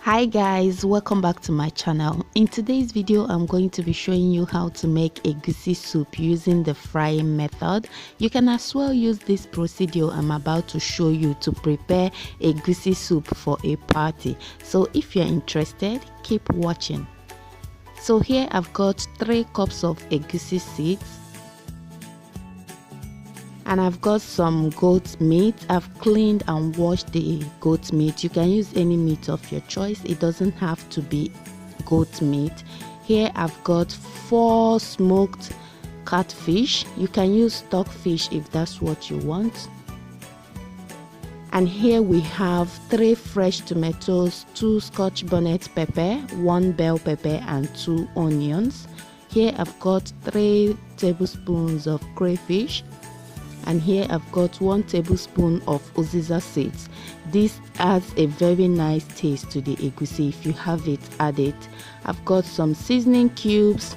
Hi guys, welcome back to my channel. In today's video I'm going to be showing you how to make egusi soup using the frying method. You can as well use this procedure I'm about to show you to prepare egusi soup for a party. So if you're interested, keep watching. So here I've got 3 cups of egusi seeds, and I've got some goat meat. I've cleaned and washed the goat meat. You can use any meat of your choice. It doesn't have to be goat meat. Here I've got 4 smoked catfish. You can use stockfish if that's what you want. And here we have 3 fresh tomatoes, 2 scotch bonnet pepper, 1 bell pepper and 2 onions. Here I've got 3 tablespoons of crayfish. And here I've got 1 tablespoon of uziza seeds. This adds a very nice taste to the egusi. If you have it, add it. I've got some seasoning cubes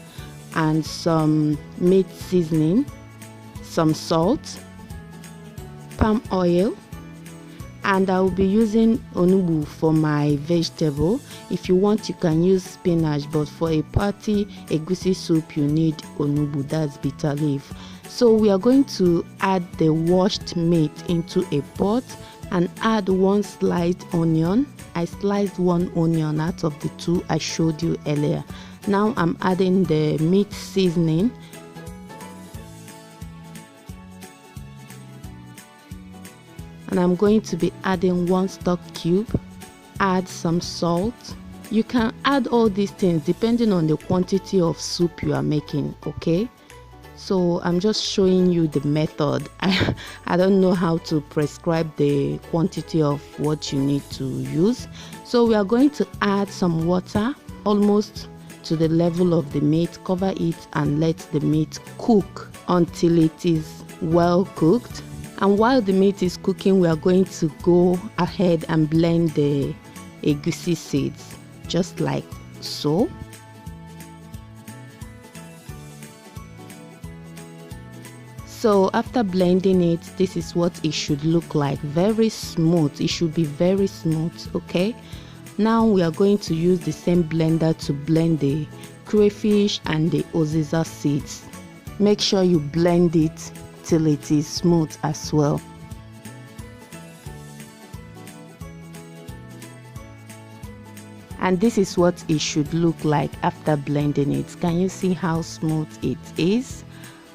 and some meat seasoning, some salt, palm oil, and I will be using onugbu for my vegetable. If you want, you can use spinach, but for a party egusi soup you need onugbu, that's bitter leaf. So we are going to add the washed meat into a pot and add 1 sliced onion. I sliced 1 onion out of the 2 I showed you earlier. Now I'm adding the meat seasoning. And I'm going to be adding 1 stock cube. Add some salt. You can add all these things depending on the quantity of soup you are making, okay? So I'm just showing you the method. I don't know how to prescribe the quantity of what you need to use. So we are going to add some water almost to the level of the meat. Cover it and let the meat cook until it is well cooked. And while the meat is cooking, we are going to go ahead and blend the egusi seeds just like so. So after blending it, this is what it should look like. Very smooth. It should be very smooth, okay? Now we are going to use the same blender to blend the crayfish and the uziza seeds. Make sure you blend it till it is smooth as well. And this is what it should look like after blending it. Can you see how smooth it is?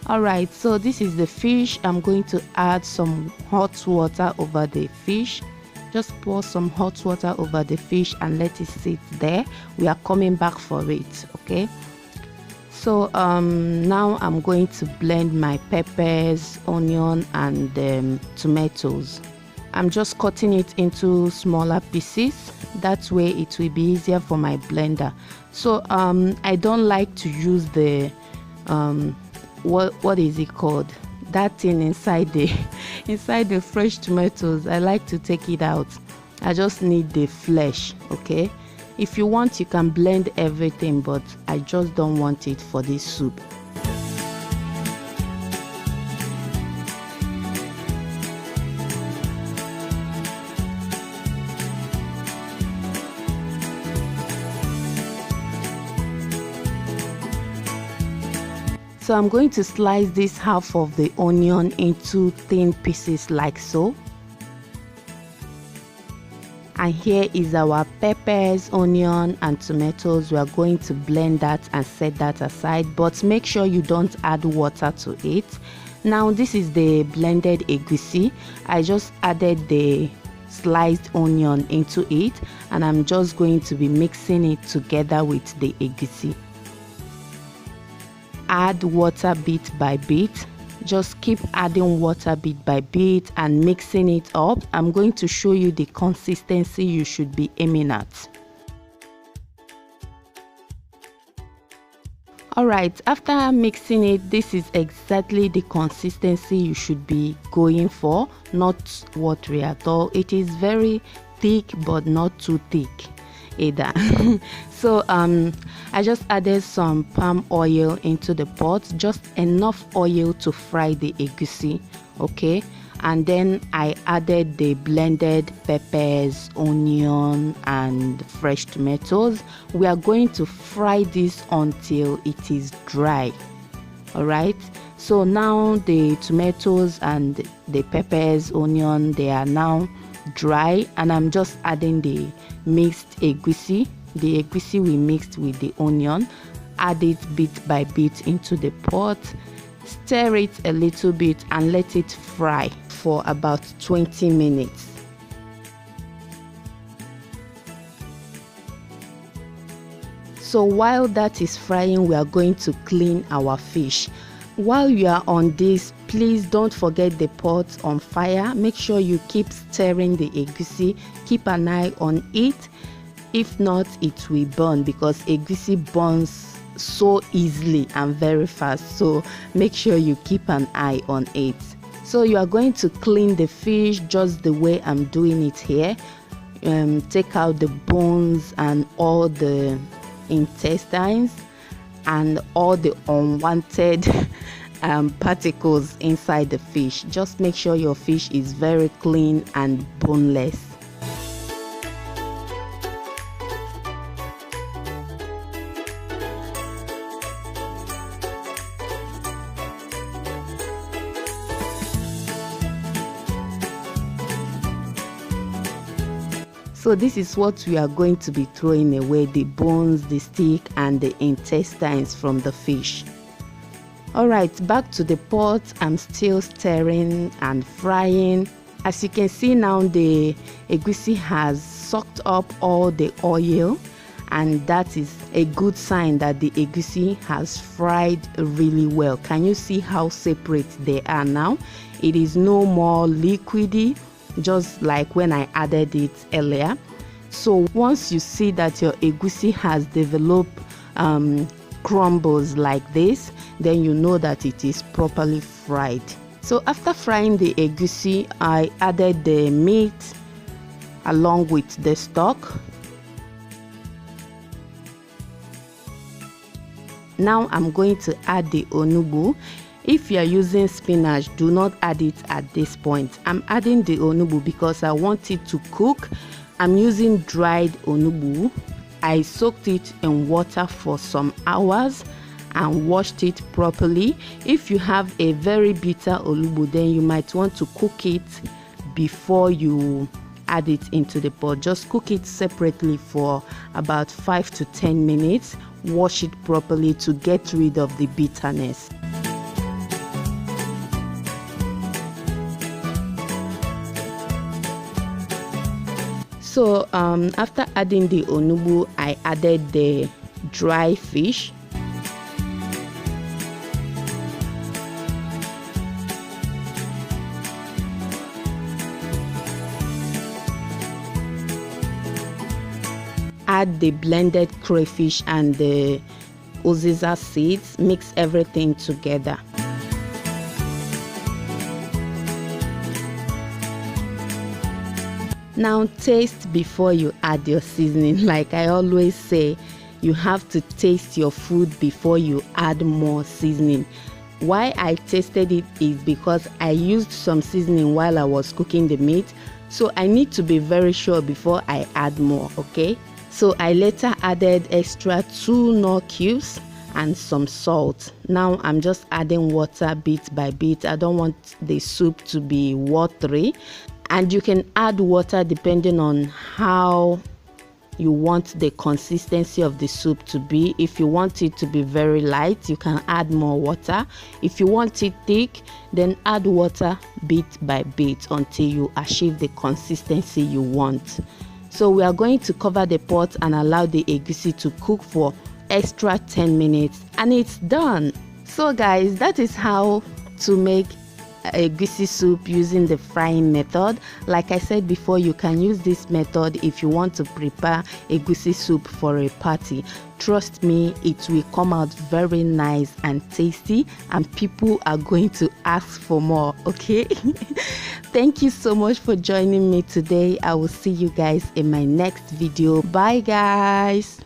Alright, so this is the fish. I'm going to add some hot water over the fish. Just pour some hot water over the fish and let it sit there. We are coming back for it, okay? So now I'm going to blend my peppers, onion and tomatoes. I'm just cutting it into smaller pieces. That way it will be easier for my blender. So I don't like to use the what is it called, that thing inside the fresh tomatoes. I like to take it out. I just need the flesh, okay? If you want, you can blend everything, but I just don't want it for this soup. So I'm going to slice this half of the onion into thin pieces like so. And here is our peppers, onion and tomatoes. We are going to blend that and set that aside, but make sure you don't add water to it. Now this is the blended egusi. I just added the sliced onion into it and I'm just going to be mixing it together with the egusi. Add water bit by bit. Just keep adding water bit by bit and mixing it up. I'm going to show you the consistency you should be aiming at. Alright, after mixing it, this is exactly the consistency you should be going for, not watery at all. It is very thick but not too thick either. So I just added some palm oil into the pot, just enough oil to fry the egusi, okay? and then I added the blended peppers, onion and fresh tomatoes. We are going to fry this until it is dry. All right, so now the tomatoes and the peppers, onion, they are now dry, and I'm just adding the mixed egusi. The egusi we mixed with the onion. Add it bit by bit into the pot, stir it a little bit and let it fry for about 20 minutes. So while that is frying, we are going to clean our fish. While you are on this, please don't forget the pot on fire. Make sure you keep stirring the egusi. Keep an eye on it. If not, it will burn, because egusi burns so easily and very fast. So make sure you keep an eye on it. So you are going to clean the fish just the way I'm doing it here. Take out the bones and all the intestines and all the unwanted particles inside the fish. Just make sure your fish is very clean and boneless. So this is what we are going to be throwing away: the bones, the stick and the intestines from the fish. Alright, back to the pot. I'm still stirring and frying. As you can see now, the egusi has sucked up all the oil, and that is a good sign that the egusi has fried really well. Can you see how separate they are now? It is no more liquidy, just like when I added it earlier. So once you see that your egusi has developed crumbles like this, then you know that it is properly fried. So after frying the egusi, I added the meat along with the stock. Now I'm going to add the onugbu. If you are using spinach, do not add it at this point. I'm adding the onugbu because I want it to cook. I'm using dried onugbu. I soaked it in water for some hours and washed it properly. If you have a very bitter onugbu, then you might want to cook it before you add it into the pot. Just cook it separately for about 5 to 10 minutes. Wash it properly to get rid of the bitterness. So after adding the onugbu, I added the dry fish. Add the blended crayfish and the uziza seeds. Mix everything together. Now taste before you add your seasoning. Like I always say, you have to taste your food before you add more seasoning. Why I tasted it is because I used some seasoning while I was cooking the meat, so I need to be very sure before I add more. Okay, so I later added extra 2 Knorr cubes and some salt. Now I'm just adding water bit by bit. I don't want the soup to be watery, and you can add water depending on how you want the consistency of the soup to be. If you want it to be very light, you can add more water. If you want it thick, then add water bit by bit until you achieve the consistency you want. So we are going to cover the pot and allow the egusi to cook for extra 10 minutes and it's done. So guys, that is how to make egusi soup using the frying method. Like I said before, you can use this method if you want to prepare egusi soup for a party. Trust me, it will come out very nice and tasty, and people are going to ask for more. Okay. Thank you so much for joining me today. I will see you guys in my next video. Bye guys.